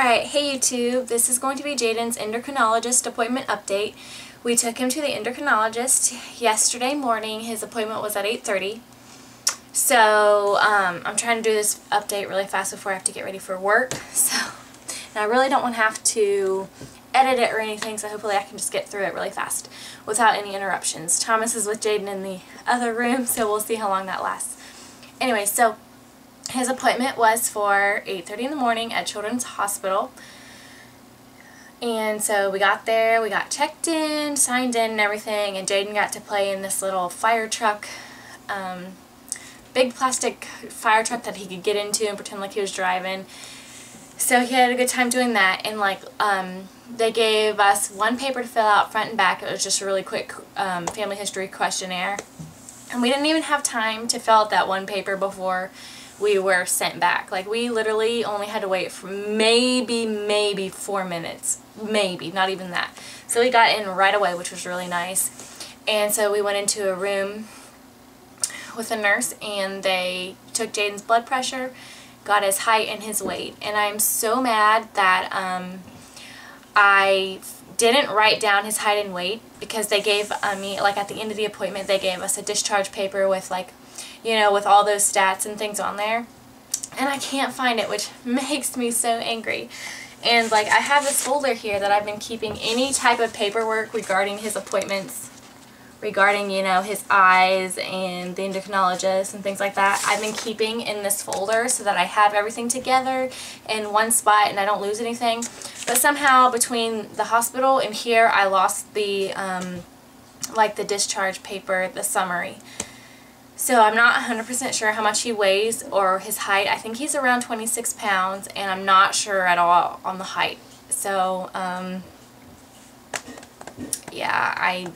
Alright, hey YouTube, this is going to be Jayden's endocrinologist appointment update. We took him to the endocrinologist yesterday morning. His appointment was at 8:30. So, I'm trying to do this update really fast before I have to get ready for work. And I really don't want to have to edit it or anything, so hopefully I can just get through it really fast without any interruptions. Thomas is with Jayden in the other room, so we'll see how long that lasts. Anyway, so his appointment was for 8:30 in the morning at Children's Hospital. And so we got there, we got checked in, signed in and everything, and Jayden got to play in this little fire truck, big plastic fire truck that he could get into and pretend like he was driving. So he had a good time doing that, and they gave us one paper to fill out front and back. It was just a really quick family history questionnaire. And we didn't even have time to fill out that one paper before we were sent back. Like, we literally only had to wait for maybe 4 minutes. Maybe, not even that. So we got in right away, which was really nice. And so we went into a room with a nurse, and they took Jayden's blood pressure, got his height and his weight. And I'm so mad that I didn't write down his height and weight, because they gave me, like, at the end of the appointment, they gave us a discharge paper with, like, you know, with all those stats and things on there, and I can't find it, which makes me so angry. And like, I have this folder here that I've been keeping any type of paperwork regarding his appointments, regarding, you know, his eyes and the endocrinologist and things like that. I've been keeping in this folder so that I have everything together in one spot and I don't lose anything. But somehow between the hospital and here, I lost the like the discharge paper, the summary. So I'm not 100% sure how much he weighs or his height. I think he's around 26 pounds, and I'm not sure at all on the height. So, yeah, I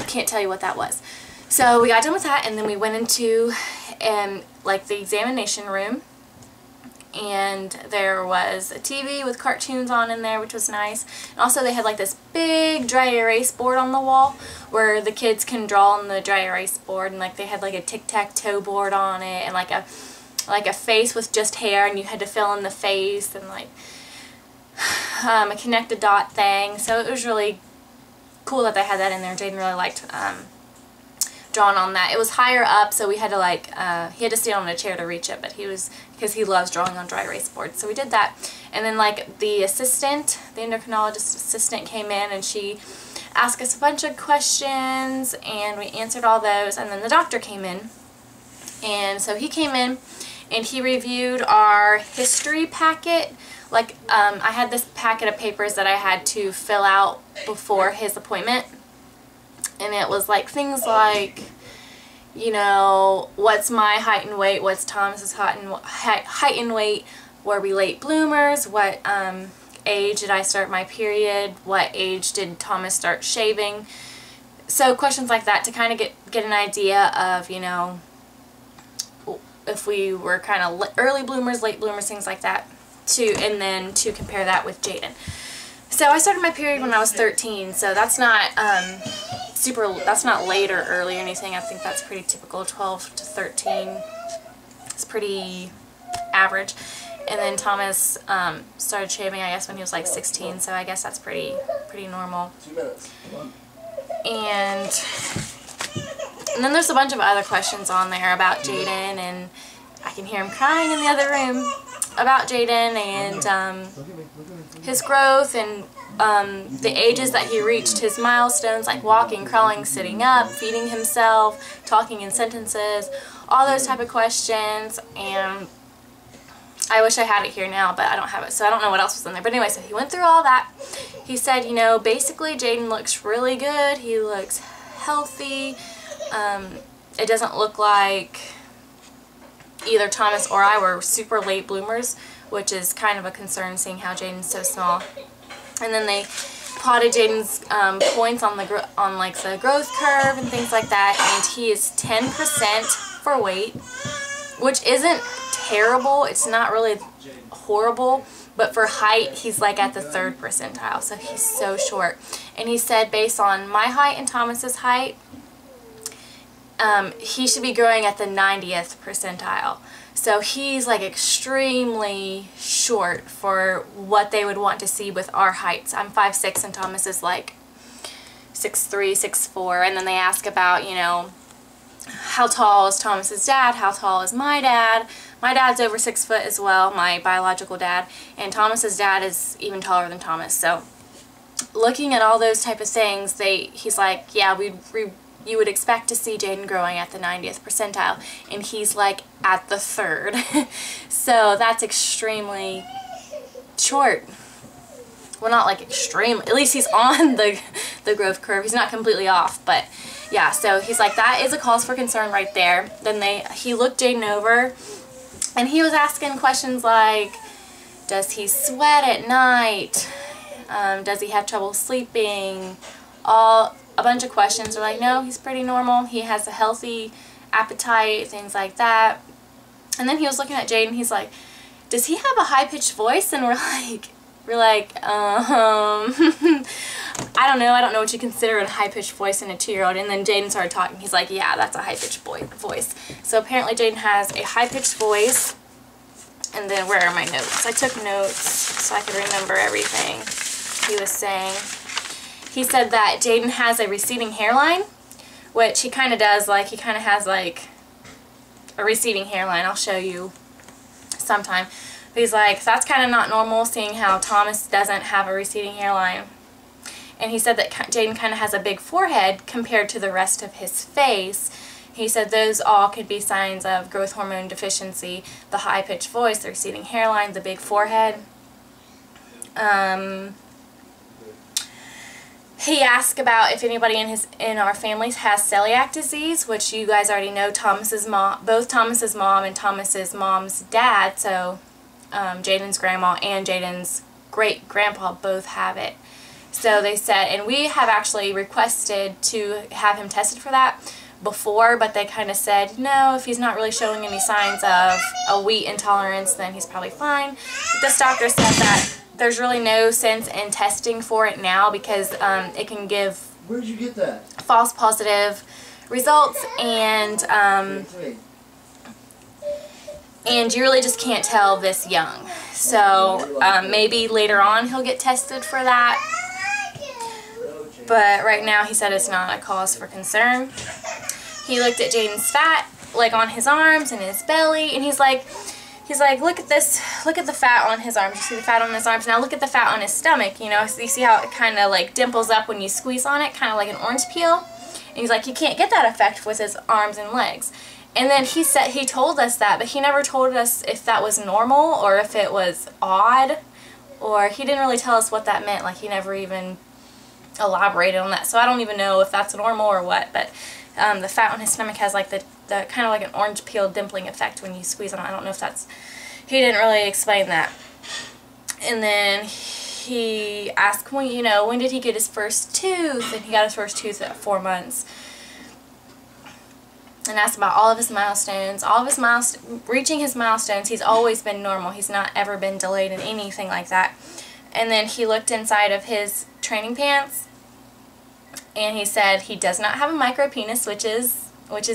can't tell you what that was. So we got done with that, and then we went into, like, the examination room. And there was a TV with cartoons on in there, which was nice. And also they had like this big dry erase board on the wall where the kids can draw on the dry erase board, and like they had like a tic-tac-toe board on it, and like a face with just hair, and you had to fill in the face, and like a connect a dot thing. So it was really cool that they had that in there. Jayden really liked drawing on that. It was higher up, so we had to like he had to stand on a chair to reach it, but because he loves drawing on dry erase boards, so we did that. And then like the assistant, the endocrinologist assistant, came in, and she asked us a bunch of questions, and we answered all those. And then the doctor came in, and so he came in and he reviewed our history packet. Like, I had this packet of papers that I had to fill out before his appointment. And it was like things like, you know, what's my height and weight, what's Thomas's height and weight, were we late bloomers, what age did I start my period, what age did Thomas start shaving. So questions like that to kind of get an idea of, you know, if we were kind of early bloomers, late bloomers, things like that, and then to compare that with Jayden. So I started my period when I was 13, so that's not that's not late or early or anything. I think that's pretty typical. 12 to 13 is pretty average. And then Thomas started shaving, I guess, when he was like 16, so I guess that's pretty normal. 2 minutes. And then there's a bunch of other questions on there about Jayden, and I can hear him crying in the other room about Jayden and his growth and the ages that he reached, his milestones, like walking, crawling, sitting up, feeding himself, talking in sentences, all those type of questions. And I wish I had it here now, but I don't have it, so I don't know what else was in there. But anyway, so he went through all that. He said, you know, basically Jayden looks really good. He looks healthy. It doesn't look like either Thomas or I were super late bloomers, which is kind of a concern seeing how Jayden's so small. And then they plotted Jayden's points on like the growth curve and things like that, and he is 10% for weight, which isn't terrible. It's not really horrible, but for height, he's like at the 3rd percentile, so he's so short. And he said based on my height and Thomas's height, he should be growing at the 90th percentile. So he's like extremely short for what they would want to see with our heights. I'm 5'6" and Thomas is like 6'3", 6'4", and then they ask about, you know, how tall is Thomas's dad, how tall is my dad. My dad's over 6 foot as well, my biological dad, and Thomas's dad is even taller than Thomas. So looking at all those type of things, he's like, yeah, you would expect to see Jayden growing at the 90th percentile, and he's like at the 3rd. So that's extremely short. Well, not like extreme, at least he's on the growth curve. He's not completely off, but yeah, so he's like, that is a cause for concern right there. Then he looked Jayden over, and he was asking questions like, does he sweat at night? Does he have trouble sleeping? A bunch of questions. Are like, no, he's pretty normal. He has a healthy appetite, things like that. And then he was looking at Jayden. He's like, does he have a high-pitched voice? And we're like, I don't know. I don't know what you consider a high-pitched voice in a 2-year-old. And then Jayden started talking. He's like, yeah, that's a high-pitched voice. So apparently Jayden has a high-pitched voice. And then where are my notes? I took notes so I could remember everything he was saying. He said that Jayden has a receding hairline, which he kind of does. Like, he kind of has like a receding hairline. I'll show you sometime. But he's like, that's kind of not normal, seeing how Thomas doesn't have a receding hairline. And he said that Jayden kind of has a big forehead compared to the rest of his face. He said those all could be signs of growth hormone deficiency: the high-pitched voice, the receding hairline, the big forehead. He asked about if anybody in our families has celiac disease, which you guys already know. Both Thomas's mom and Thomas's mom's dad, so Jayden's grandma and Jayden's great-grandpa both have it. So they said, and we have actually requested to have him tested for that before, but they kind of said, no, if he's not really showing any signs of a wheat intolerance, then he's probably fine. But this doctor said that there's really no sense in testing for it now because it can give Where'd you get that? false positive results, and you really just can't tell this young. So maybe later on he'll get tested for that. But right now he said it's not a cause for concern. He looked at Jayden's fat, like on his arms and his belly, and he's like, look at this, look at the fat on his arms. You see the fat on his arms? Now look at the fat on his stomach, you know, so you see how it kind of like dimples up when you squeeze on it, kind of like an orange peel. And he's like, you can't get that effect with his arms and legs. And then he told us that, but he never told us if that was normal or if it was odd, or he didn't really tell us what that meant. Like, he never even elaborated on that. So I don't even know if that's normal or what, but the fat on his stomach has like the kind of like an orange peel dimpling effect when you squeeze on it. I don't know if that's, he didn't really explain that. And then he asked, when, you know, when did he get his first tooth? And he got his first tooth at 4 months. And asked about all of his milestones. Reaching his milestones, he's always been normal. He's not ever been delayed in anything like that. And then he looked inside of his training pants, and he said he does not have a micro penis, which is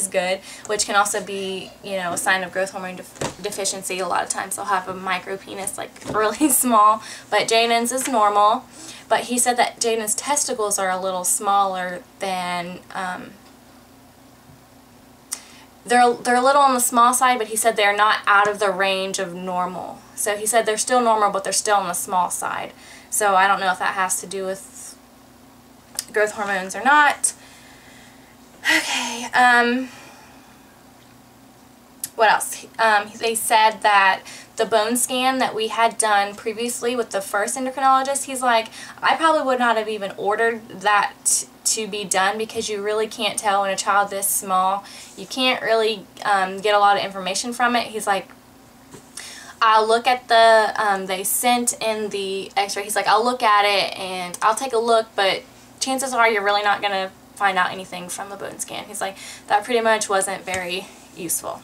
good, which can also be, you know, a sign of growth hormone deficiency. A lot of times they'll have a micro penis, like really small, but Jayden's is normal. But he said that Jayden's testicles are a little smaller than, they're a little on the small side, but he said they're not out of the range of normal. So he said they're still normal, but they're still on the small side. So I don't know if that has to do with growth hormones or not. Okay, what else? They said that the bone scan that we had done previously with the first endocrinologist, he's like, I probably would not have even ordered that to be done because you really can't tell in a child this small. You can't really get a lot of information from it. He's like, I'll look at the, they sent in the x-ray. He's like, I'll look at it and I'll take a look, but chances are you're really not going to find out anything from the bone scan. He's like, that pretty much wasn't very useful.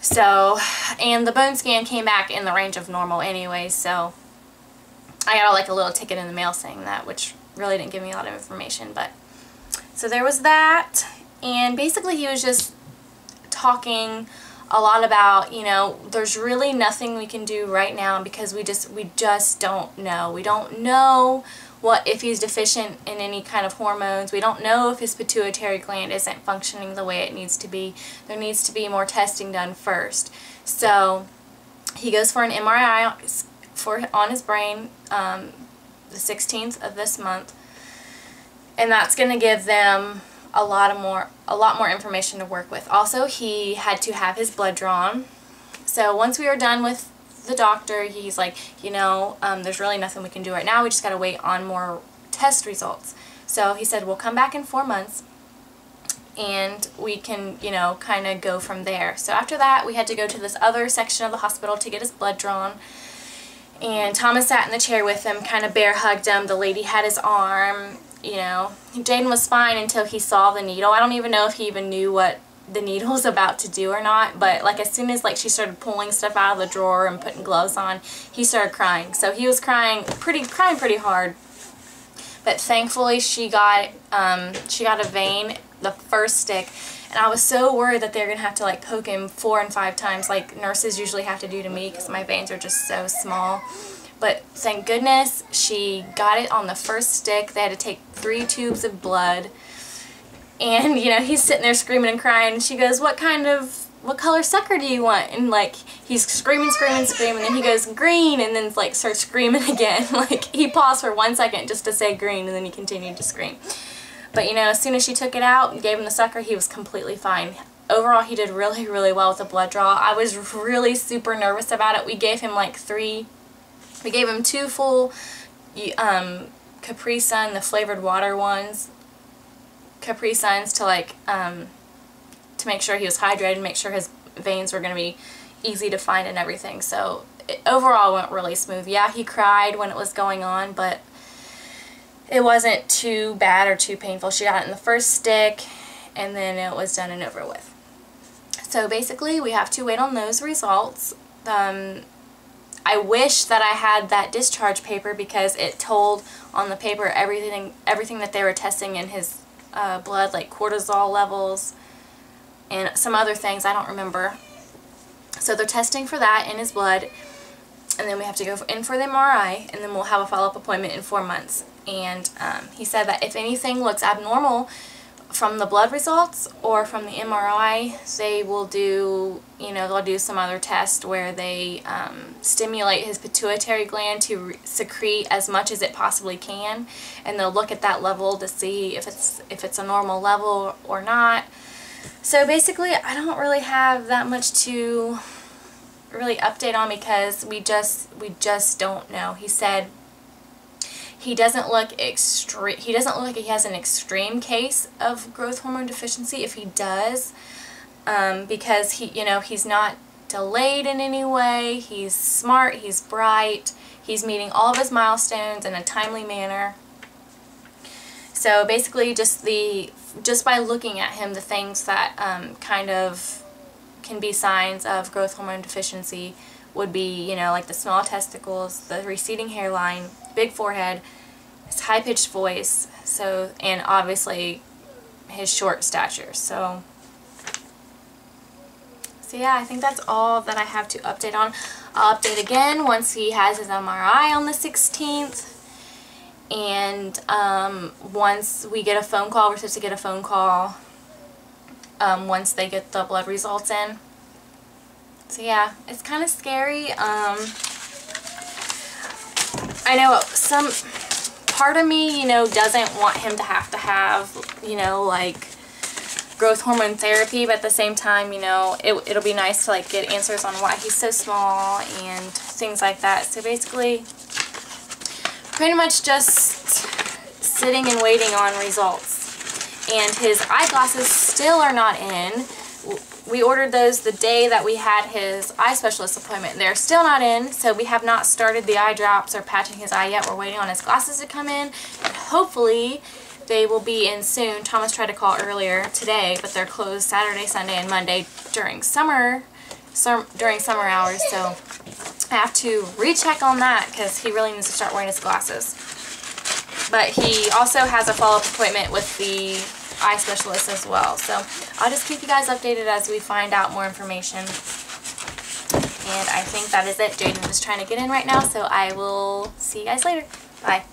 So, and the bone scan came back in the range of normal anyway, so I got like a little ticket in the mail saying that, which really didn't give me a lot of information. But so there was that. And basically he was just talking a lot about, you know, there's really nothing we can do right now because we just don't know. We don't know if he's deficient in any kind of hormones. We don't know if his pituitary gland isn't functioning the way it needs to be. There needs to be more testing done first. So he goes for an MRI on his brain the 16th of this month, and that's going to give them a lot more information to work with. Also, he had to have his blood drawn. So once we were done with the doctor, he's like, you know, there's really nothing we can do right now. We just got to wait on more test results. So he said, we'll come back in 4 months and we can, you know, kind of go from there. So after that, we had to go to this other section of the hospital to get his blood drawn. And Thomas sat in the chair with him, kind of bear hugged him. The lady had his arm. You know, Jayden was fine until he saw the needle. I don't even know if he even knew what the needle was about to do or not, but like as soon as like she started pulling stuff out of the drawer and putting gloves on, he started crying. So he was crying pretty hard. But thankfully she got a vein, the first stick, and I was so worried that they're gonna have to like poke him 4 and 5 times like nurses usually have to do to me because my veins are just so small. But thank goodness she got it on the first stick. They had to take 3 tubes of blood. And, you know, he's sitting there screaming and crying. And she goes, what color sucker do you want? And, like, he's screaming. And then he goes, green. And then, like, starts screaming again. Like, he paused for 1 second just to say green. And then he continued to scream. But, you know, as soon as she took it out and gave him the sucker, he was completely fine. Overall, he did really, really well with the blood draw. I was really super nervous about it. We gave him, like, 2 full Capri Sun, the flavored water ones, Capri Suns to like to make sure he was hydrated, make sure his veins were going to be easy to find and everything. So overall went really smooth. Yeah, he cried when it was going on, but it wasn't too bad or too painful. She got it in the first stick and then it was done and over with. So basically we have to wait on those results. I wish that I had that discharge paper because it told on the paper everything that they were testing in his blood, like cortisol levels and some other things I don't remember. So they're testing for that in his blood, and then we have to go in for the MRI, and then we'll have a follow-up appointment in 4 months. And he said that if anything looks abnormal from the blood results or from the MRI, they will do, you know, they'll do some other test where they stimulate his pituitary gland to secrete as much as it possibly can, and they'll look at that level to see if it's a normal level or not. So basically, I don't really have that much to really update on because we just don't know. He said he doesn't look extreme. He doesn't look like he has an extreme case of growth hormone deficiency. If he does, because he's not delayed in any way. He's smart. He's bright. He's meeting all of his milestones in a timely manner. So basically, just by looking at him, the things that kind of can be signs of growth hormone deficiency would be, you know, like the small testicles, the receding hairline, big forehead, his high-pitched voice, and obviously his short stature. So yeah, I think that's all that I have to update on. I'll update again once he has his MRI on the 16th. And once we get a phone call, we're supposed to get a phone call once they get the blood results in. So yeah, it's kind of scary. I know some part of me, you know, doesn't want him to have, you know, like growth hormone therapy, but at the same time, you know, it'll be nice to like get answers on why he's so small and things like that. So basically, pretty much just sitting and waiting on results. And his eyeglasses still are not in. We ordered those the day that we had his eye specialist appointment. They're still not in, so we have not started the eye drops or patching his eye yet. We're waiting on his glasses to come in, and hopefully they will be in soon. Thomas tried to call earlier today, but they're closed Saturday, Sunday, and Monday during summer hours, so I have to recheck on that because he really needs to start wearing his glasses. But he also has a follow-up appointment with the eye specialist as well. So I'll just keep you guys updated as we find out more information. And I think that is it. Jayden is trying to get in right now, so I will see you guys later. Bye.